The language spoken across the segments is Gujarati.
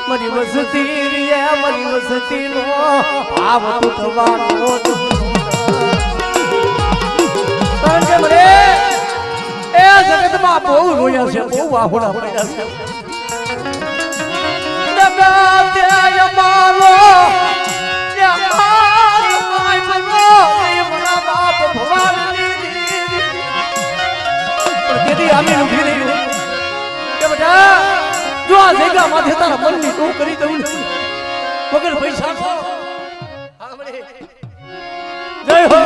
મારી વસતી રે મારી વસતી નો ભાવ તૂટવાનો કારણ કે મને એ જગતમાં બહુ રોયા છે બહુ વાહોડા પડ્યા છે દગાત્યા મારો જો આ જગ્યા માથે તારા મનની તું કરી દઉં વગર પૈસા જય હો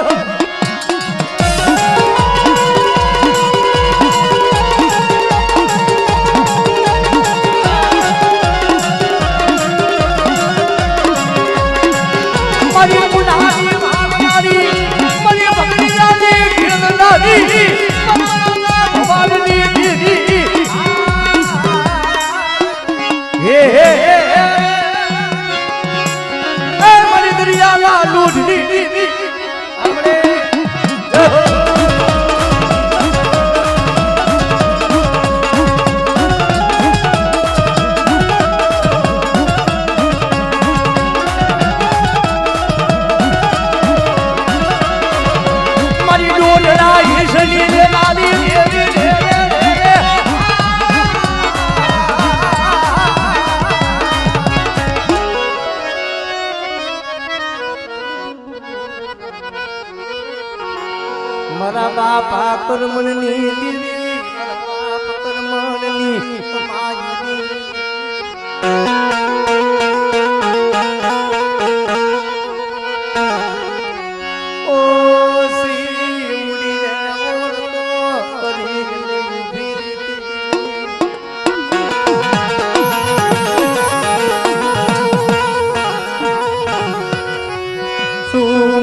મારી પુનારી મારી મારી બગડીયાની ખેલનારી ભવાની દીદી હે હે એ મારી દરિયાના લૂઢની આપણે મારી ડોલડા ઈસલી ને લાલી મારા બાપા કર્મણની દીદી મારા બાપ કર્મણની માયની ઓ સી મુડી રે ઓરતો કરી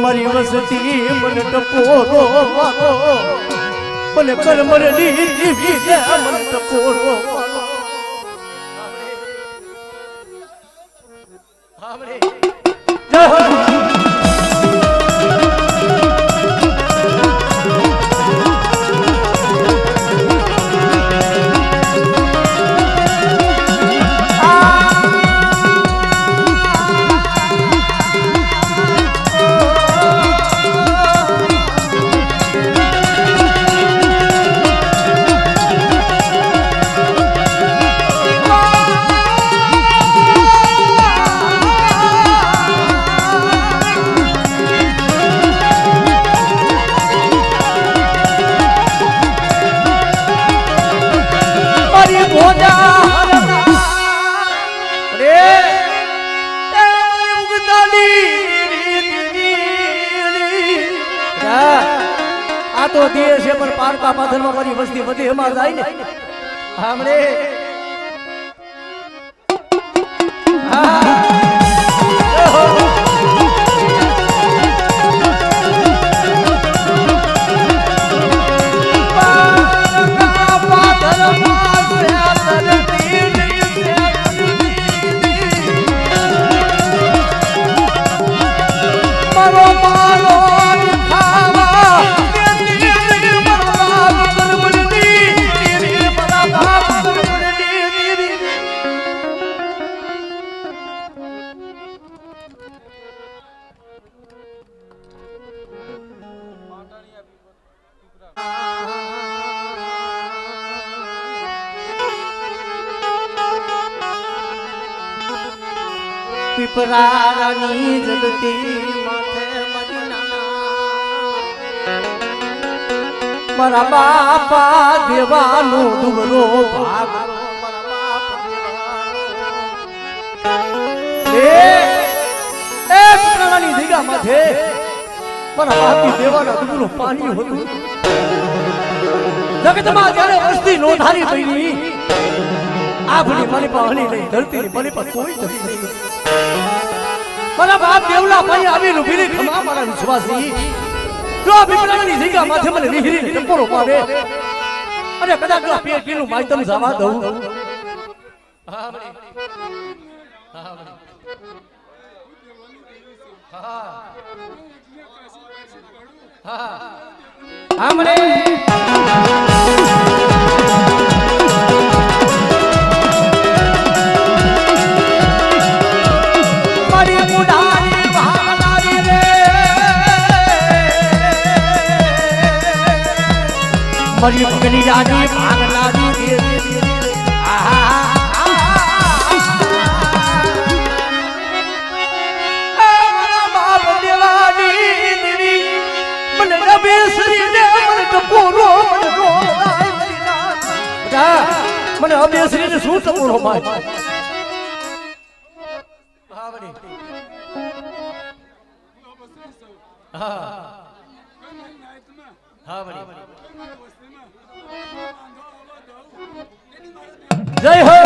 મારી વસતી મને ટપોરો મને કર્મની દીવી દે મને ટપોરો આ તો દેશ છે પણ પારકા પાથરમાં મારી વસ્તી વધી એમાં જાય ને હમણે પીપરાની જગતી માથે મદીના મારા બાપા દેવાનો દુબરો ભાગ મારા બાપ એ પીપરાની જગ્યા માથે મારા બાપી દેવાના દુબરો પાણી હતું જગતમાં જ્યારે વસ્તી નોંધારી પડી આપણી મારી પાણી નહીં ધરતીની મારી પર કોઈ ધરતી નહીં મારા બાપ દેવલા ભાઈ આવીને ઉભી રહી ખમા મારા વિશ્વાસી જો પીપળાની જગ્યા માથે મને વિહરીને ટપોરો પાડે અને કદાચ જો પેટીનું માયતમ જવા દઉં હા મને હા મને હા હા મને મારી ભગની રાજી ભાગનારી મારા બાપ દેવાની દેવી મને અબેસરીને મને ટપોરો મને અબેસરીને શું ટપોરો માય જય હો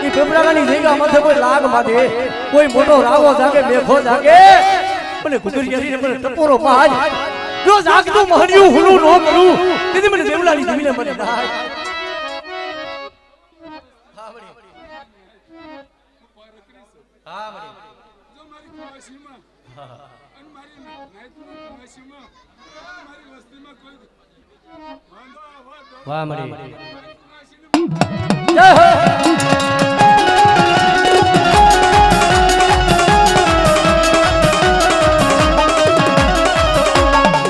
ઈ પેપરાની જગ્યા માથે કોઈ લાગ માથે કોઈ મોટો રાવો જાગે મેખો જાગે મને ગુજરિયાની મને ટપોરો પાજ જો જાગતું મહર્યું હુલું નો કરું તેથી મને દેવલાની જમીને મને નાય હા બડી હા બડી જો મારી ખુમાશીમાં અને મારી નાયતની ખુમાશીમાં મારી વસ્તીમાં કોઈ વાહ મરી જય હો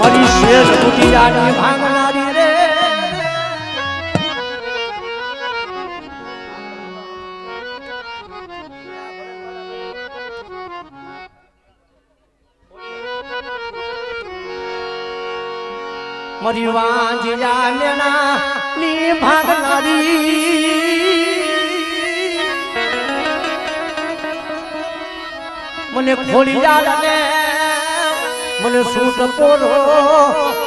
મારી શેર કુટિયાની ભાંગનારી રે મારી વાંજિયા મેણા ની ભાગનારી મને ખોલી જાને મને સૂટ પોરો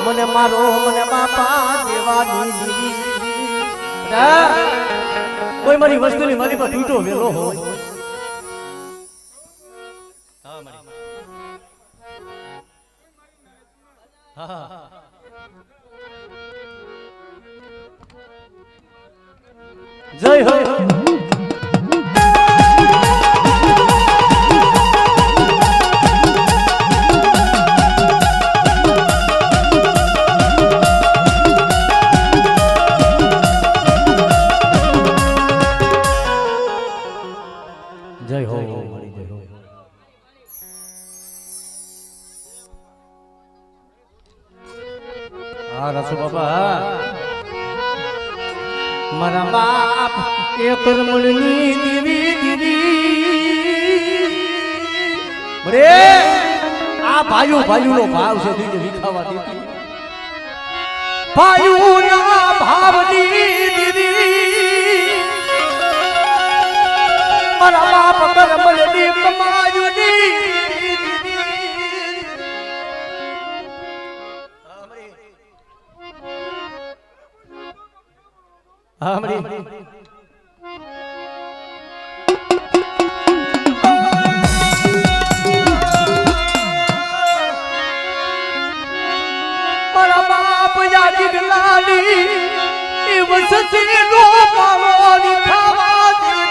મને મારો મને બાપા દેવાની કોઈ મારી વસ્તુની મારી પર તૂટો વેલો હોય હા જય હો જય હો મારી જય હો આ રસુ બાબા મારા બાપ એક રમણની દેવી દીદી રે આ ભાઈઓ નો ભાવ છે દીદી વિખાવા દીધી ભાઈઓ ના ભાવની દીદી મારા બાપ કરમલની કમાયુની हमरी मारा बाप यादी गलाली ए वसती रो पावानी खावा दी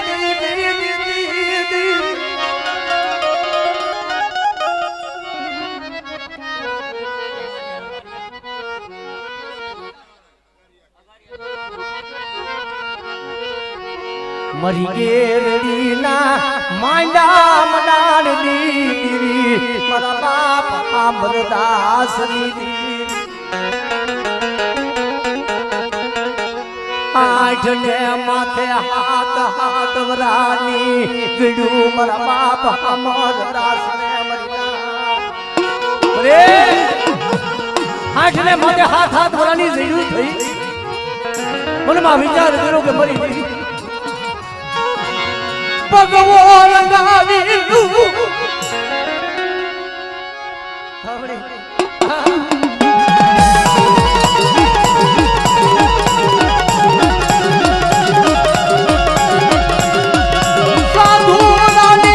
मरी गेरड़ी ना मांडा मनाड़ दी मारा बाप अमरदास दी आठ ने माथे हाथ हाथ वरानी विडू मारा बाप अमरदास ने मरीना रे आठ ने माथे हाथ हाथ वरानी विडू थई मन में विचार करो के मरी भगवान गावी लू साधु रानी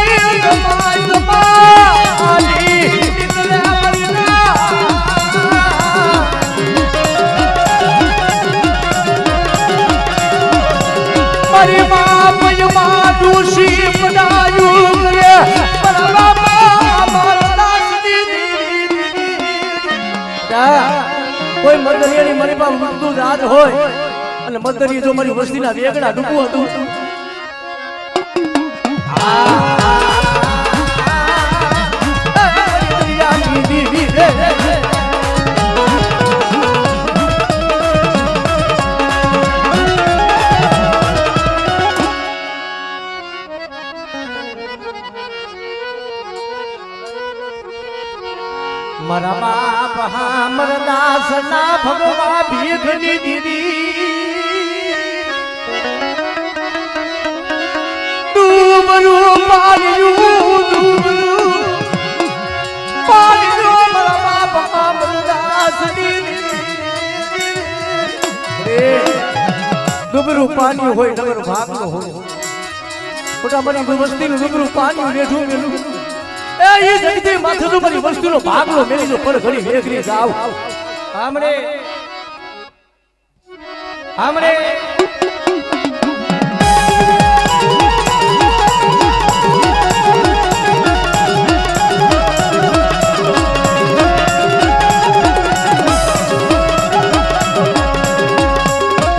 मरी बाप माधु सी बनायू रे बाबा अमरदास दी મદરિયાની મારી પાસે બધું જ આજ હોય અને મદરિયા જો મારી વસ્તીના વેગડા ડૂબું હતું મારા બાપ હામર દાસ ના ભગવા ભીખની દીદી ડૂબરું પાડ્યું મારા બાપ હામર દાસ ડૂબરું પાણી હોય નગર ભાગનો હોય મોટા મારી વસ્તીનું ડૂબરું પાણી રેઠું મેલું એ જગતી માથે તો મારી વસ્તુનો ભાગલો મેલી જો પર ઘડી વેગરી જાવ આમરે આમરે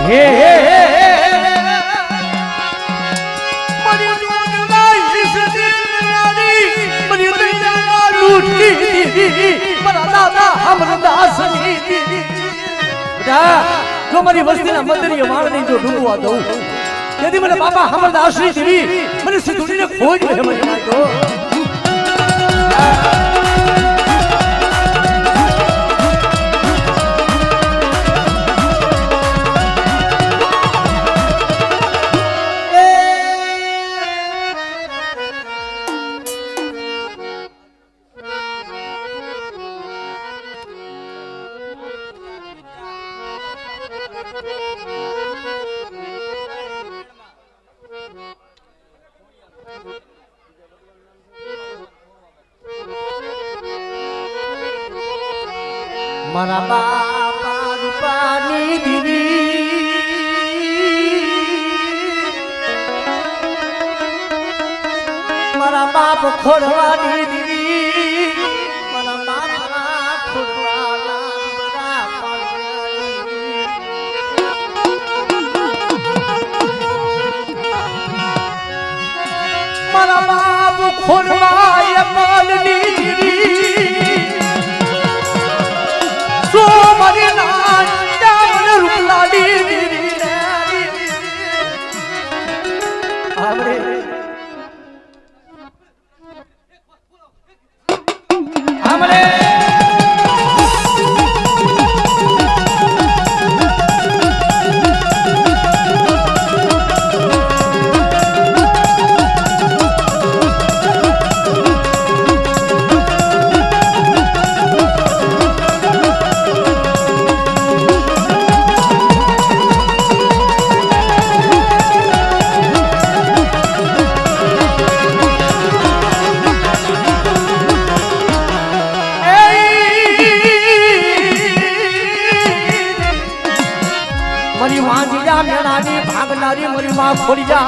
હે હે જો મારી વસ્તીના મંદિર વાળની જો ડૂબવા દઉં તેથી મને બાપા હમરદાસ ની દેવી મને સિદ્ધુડીને ખોજ મને નાખ્યો મારા બાપા રૂપાની દીવી મારા બાપ ખોડવાની દીવી મારા બાપા ખોડવાના મારા બાપ ખોડવાય માલની દીવી સો મારી નાચા મને રૂપલાડી આમરે આમરે મારી વાંજીયા મેળાની ભાગનારી મારી માં ખોડી જા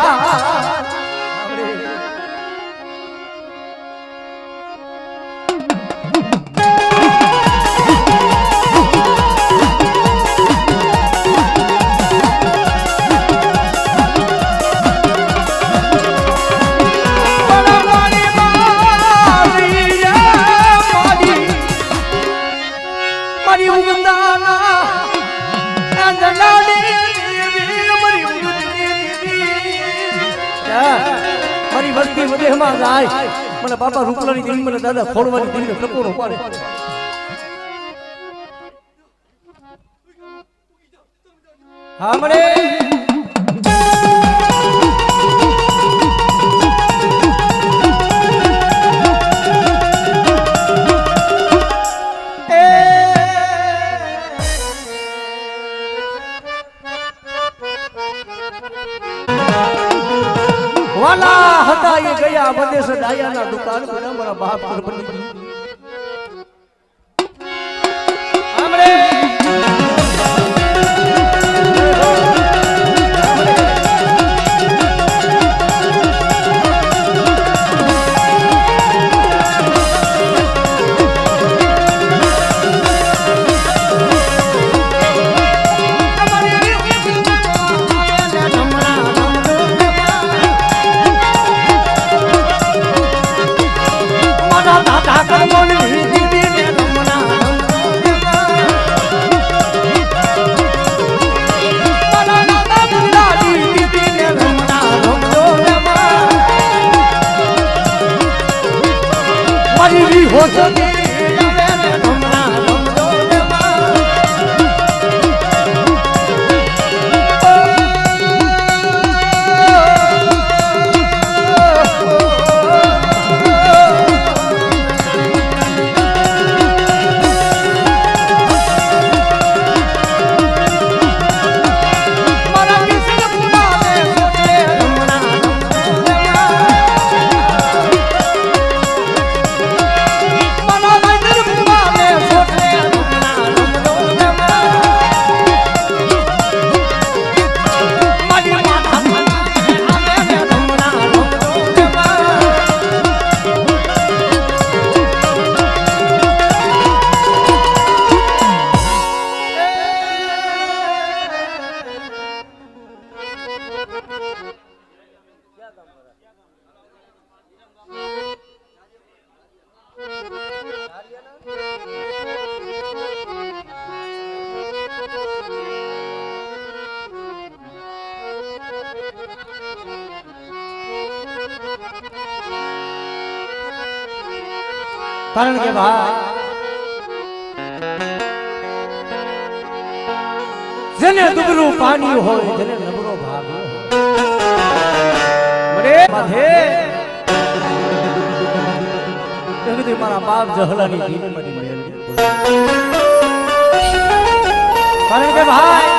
મારી વસ્તી વધેમાં જાય મને બાપા રૂપલાની દેવી મને દાદા ખોડવાની દેવીને ટકોરો પાડે હા મને વાલા હતા એ ગયા બધે સડાયાના દુકાન પર મારા બાપ પર બની हमरे કારણ કે ભાઈ જેને દુબળું પાણી હોય જેને નબળો ભાગ મને માથે એ મારા બાપ જહલાની દીકરી મેલ કારણ કે ભાઈ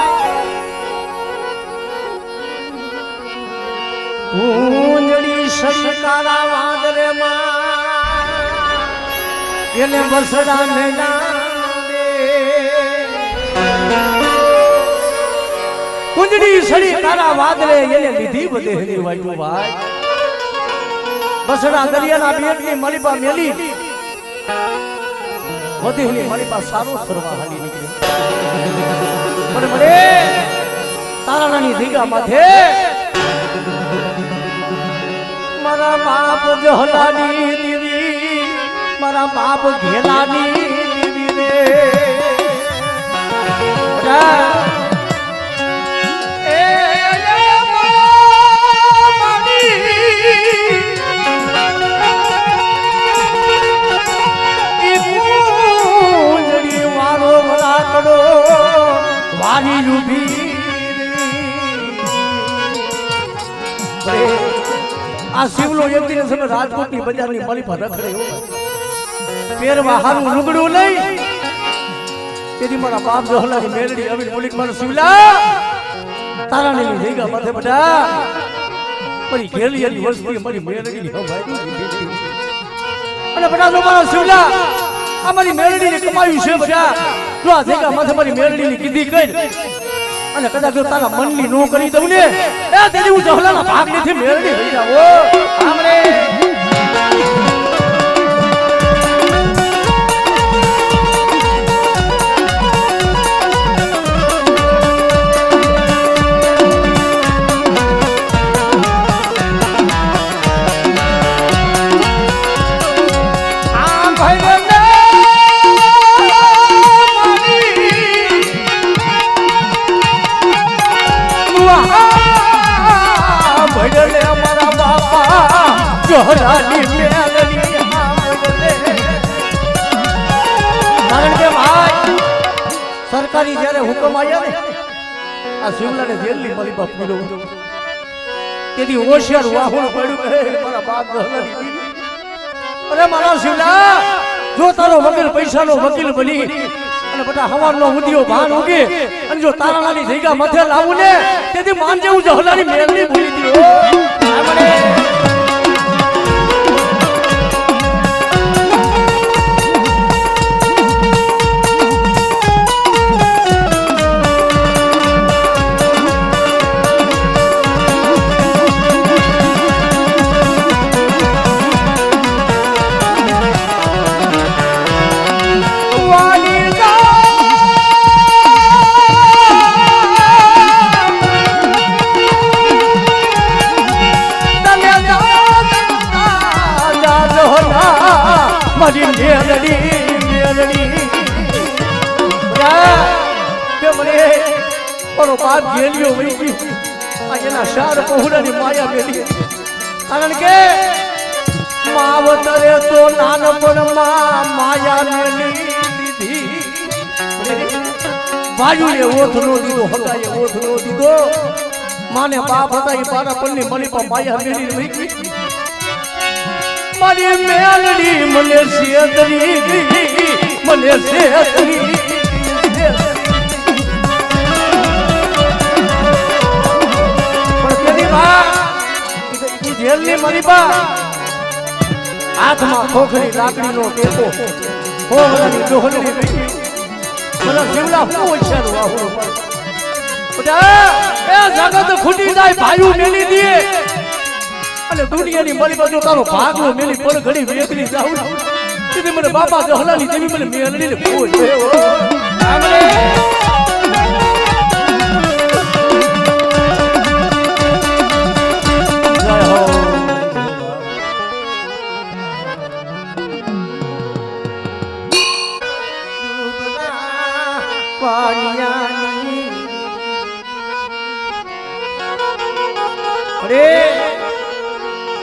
ઊંજડી સરકારા વાદરે માં એને બસડા મેદાને કુંજડી સડી તારા વાદળે એને લીધી બધે હેલી વાયુ ભાઈ બસડા દરિયાના બેટની મલીપા મેલી વધી હેલી મલીપા સારો સરવા હાલી નીકળી મને મને તારાની દીગા માથે મારા બાપ જહલાની દીવી મારા બાપ ઘેલાની દીવી રે વારો વરાકડો વારી ઉભી આ શિવલો એક દિન સમય રાજકોટની બજારની મળી પર રખડે પેરવા હારું લુગડું લઈ તેથી મારા બાપ જહલાની મેલડી અમીર મુલિક મારો શિવલા તારાને જઈગા માથે બડા મારી ઘેલી એની વસ્તી મારી મેલડી હવાઈ અને બડા જો મારો શિવલા આ મારી મેલડીને કમાયું છે બડા જો આ જઈગા માથે મારી મેલડીની કીધી કઈ અને કદાચ જો તારા મનની નો કરી દઉં ને એ તેની હું જહલાના ભાગ નથી મેળવી થઈ જાવો આમરે સરકારી જયારે હુકમ આવ્યા ને આ શિવલાને જેલની મળી બાપીલો તેથી હોશિયાર વાહુણ પડ્યું કહે મારા બાપ જહલાની અરે મારા શિવલા જો તારો વકીલ પૈસાનો વકીલ બની અને બધા હવારનો ઉદિયો ભાન ઉગે અને જો તારાની જગ્યા માથે લાવું ને તેથી માન જેવું જહલાની મેલની ભૂલી દીધો આપણે મારી મેલડી મને મારો બાપ ગેલિયો વહી ગયો આ એના શાર પહોળાની માયા મેલી કારણ કે માવતરે તો નાનપણમાં માયા મેલી દીધી ભાઈઓએ ઓઠનો દીધો હતાએ ઓઠનો દીધો માને બાપ હતા એ પારા પલ્લી મળી પણ માયા મેલી વહી મારી મેલડી મને સેતરી મને સેતરી જેલની મારી બા હાથમાં ખોખરી લાકડીનો ટેકો ખોખરાની ડોહલની પીકી મને જીવલા હું ઈચ્છાનું આવું એ જગત ખૂટી જાય ભાઈઓ મેલી દે અને દુનિયાની મારી બાજુ તારો ભાગલો મેલી પર ઘડી વેકરી જાઉં તેથી મને બાપા જહલાની દેવી મને મેલડીને કોઈ આમરે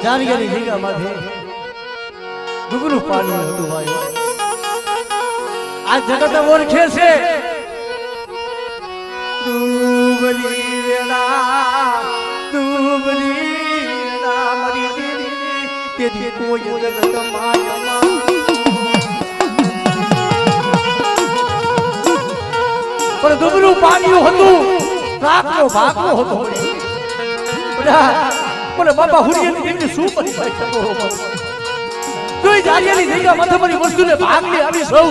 જાનગીરી જગ્યામાંથી ડુગરું પાણી હતું ભાઈ આ જગત ઓળખે છે ડુબરી વેળા મરી દીધી તેથી કોઈ જગત માયામાં પણ ડુગરું પાણી હતું રાતનો ભાગનો હતો મને બાપા હુરિયાની દેવીને શું કરી શકો જોઈ જારિયાની જગ્યા માથે મારી વસ્તુને ભાગલી આવી સૌ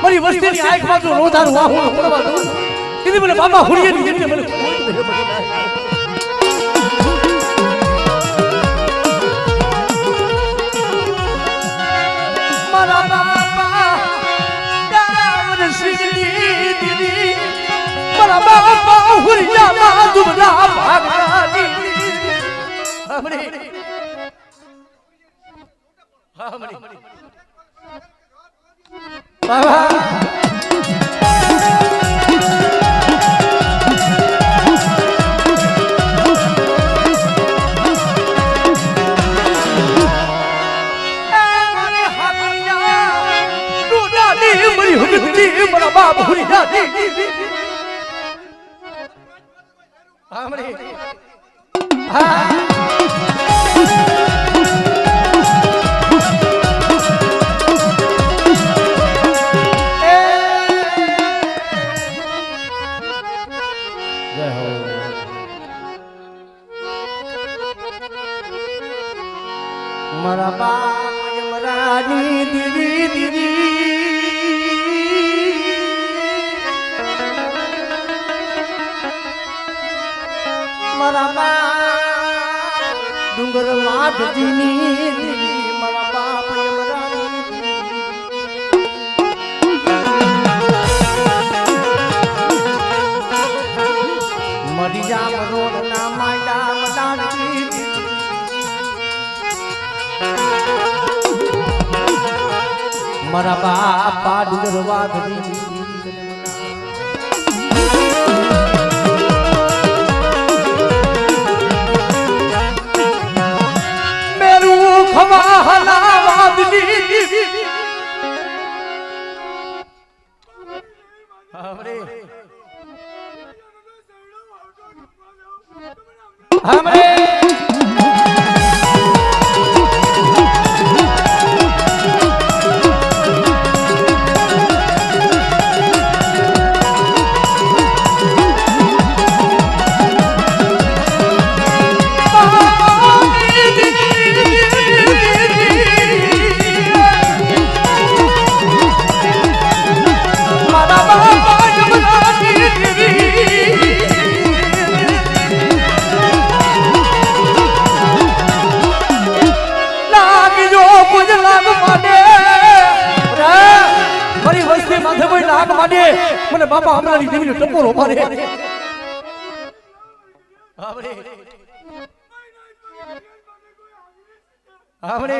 મારી વસ્તીની આંખમાં જો રોધારું વાહું પડવા દઉં તેથી મને બાપા હુરિયાની દેવીને મને મારા બાપા દાવર શ્રીની દીદી મારા બાપા હુરિયામાં દુબળા ભાગલાની हमरे हमरे बाबा मरी हुई बड़ा बाप हुई जाती हमरे हाँ મારા બાપ યમરાની દીદી દીદી મારા બાપ ડુંગર માધજીની દીદી મારા બાપ યમરાની મરી જામ રોડ ના માયા મદાની મારા બાપા ડુંગર વાઘની મેરું ખમા હલા વાદની हमरे મને બાપા હમણાંની દેવીને ટપોરો મારે આપણે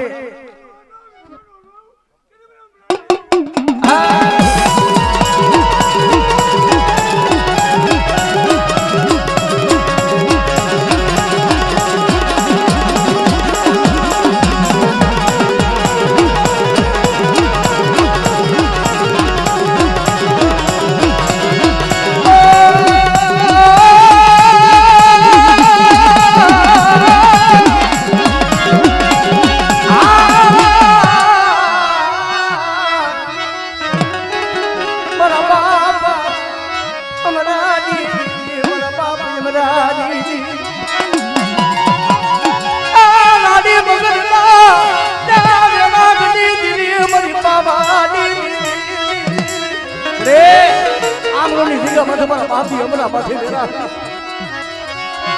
દીકરા માથે મારા બાપની હમણાં માથે દેવા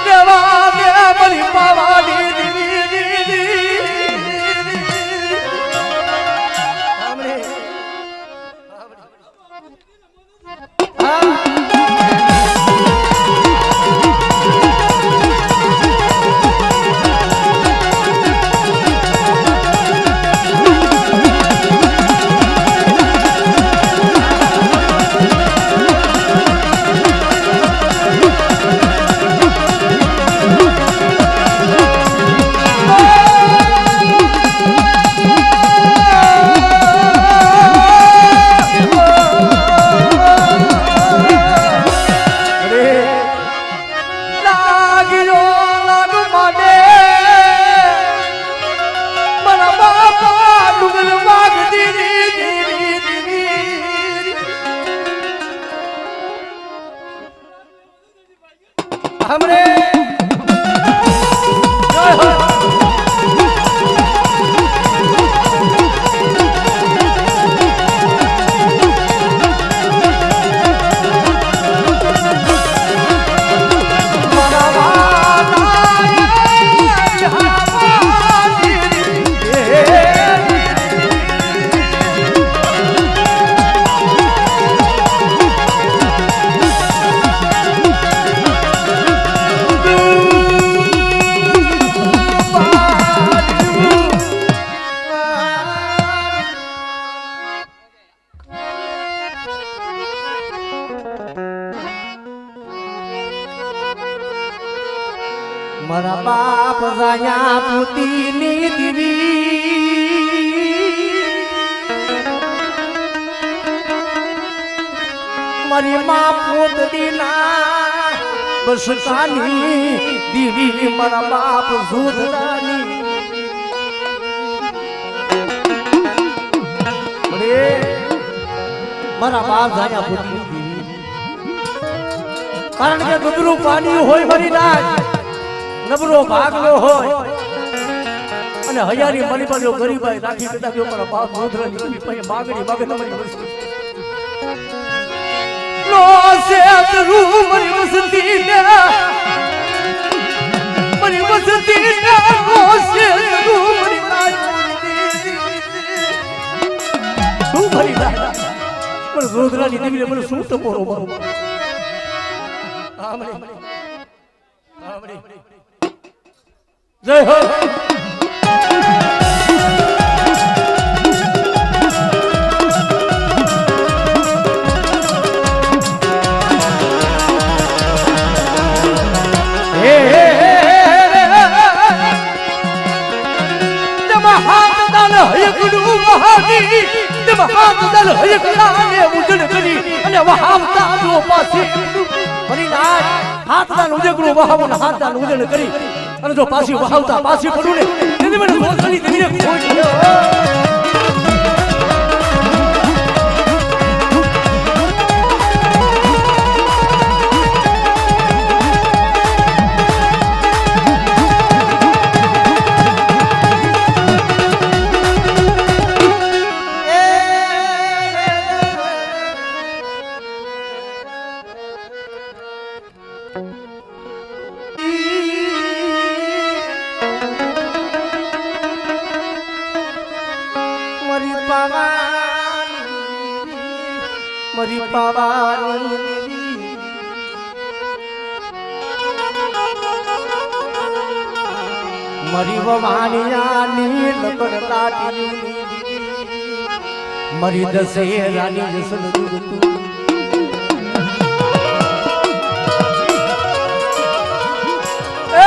દેવા દે મારી પાવાની हमरे મારા બાપ જાયા પુતીની દીવી મારી માં પોતડીના બસકાની દીવી મારા બાપ જોધડાની મારા બાપ જાયા પુતીની દીવી કારણ કે ગગરું પાણી હોય મારી નાચ નબરો ભાગલો હોય અને હયારી મળી પાડ્યો ગરીબાઈ રાખી બેટા જો મારા બાપ મોધરાની કઈ પાસે માગણી માગે તમારી વસ્તુ નો સે અતરૂ મારી વસતી ને મારી વસતી ને નો સે અતરૂ મારી શું ભરી દાદા પણ મોધરાની દીકરી મને શું ટપોરો મારો આમરે જય હો અને જો પાછી વહાવતા પાછી પડું ને તેથી મને મોસની દીને ખોટ મરી પાવાની મરી વવાનિયાની લકડ લાટી મરી દશેરાની જસન દુગતું એ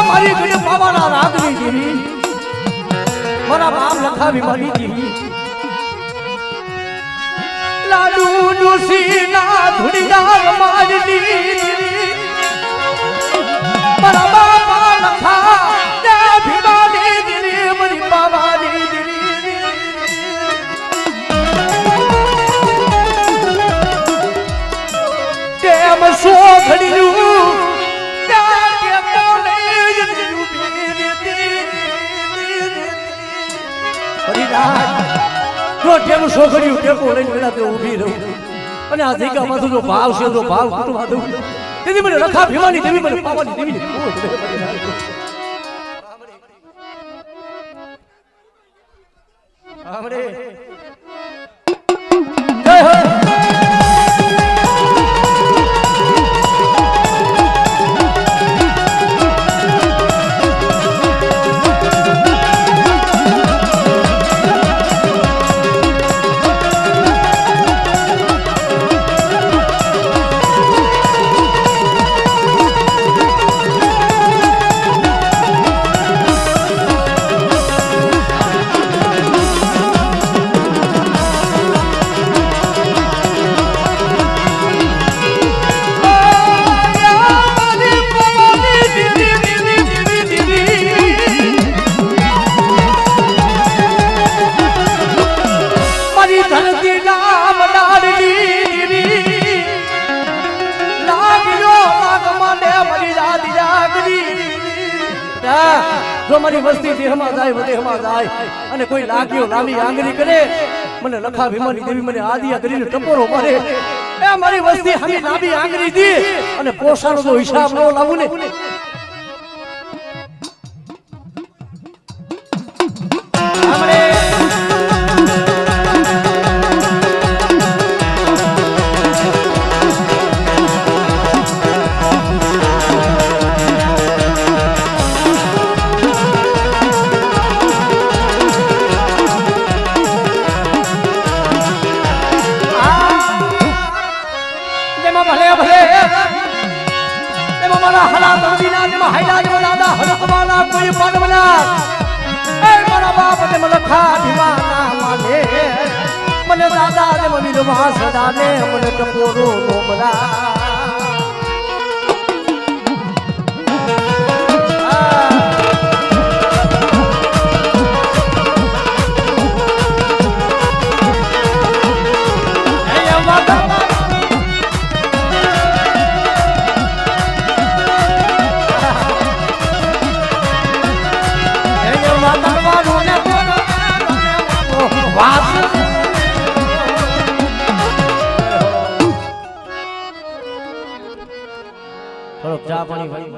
મારી ઘરે પાવાના રાગની જીવી મારા બાપ લખાવી મારી જીવી લાડુ ડોસીના ધુડીદાર માજની મારા બાપા લખા ને ભીમાની દીરી મરી બાબાની દીરી તેમ સો ઘડીયું કે કોને હરિરાજ જો તેમ સો ઘડીયું ટેકો લઈને વેલા તે ઊભી રહું અને આ જગ્યામાં તો જો ભાવ છે જો ભાવ કુટુંબા દઉં તેથી મને રખા ભીમાની દેવી મને પાવાની દેવી આમરે જય હો જો મારી વસ્તી દેહમાં જાય વદેહમાં જાય અને કોઈ લાગ્યો લાંબી આંગળી કરે મને લખા ભીમાની દેવી મને આદિયા કરીને ટપોરો મારે એ મારી વસ્તી હમી લાંબી આંગળી દી અને પોષાનો તો હિસાબ ન લાવું ને મને દાદા ને મમ્મી સદા ને મને ટપોરો નોમરા ચા પાણી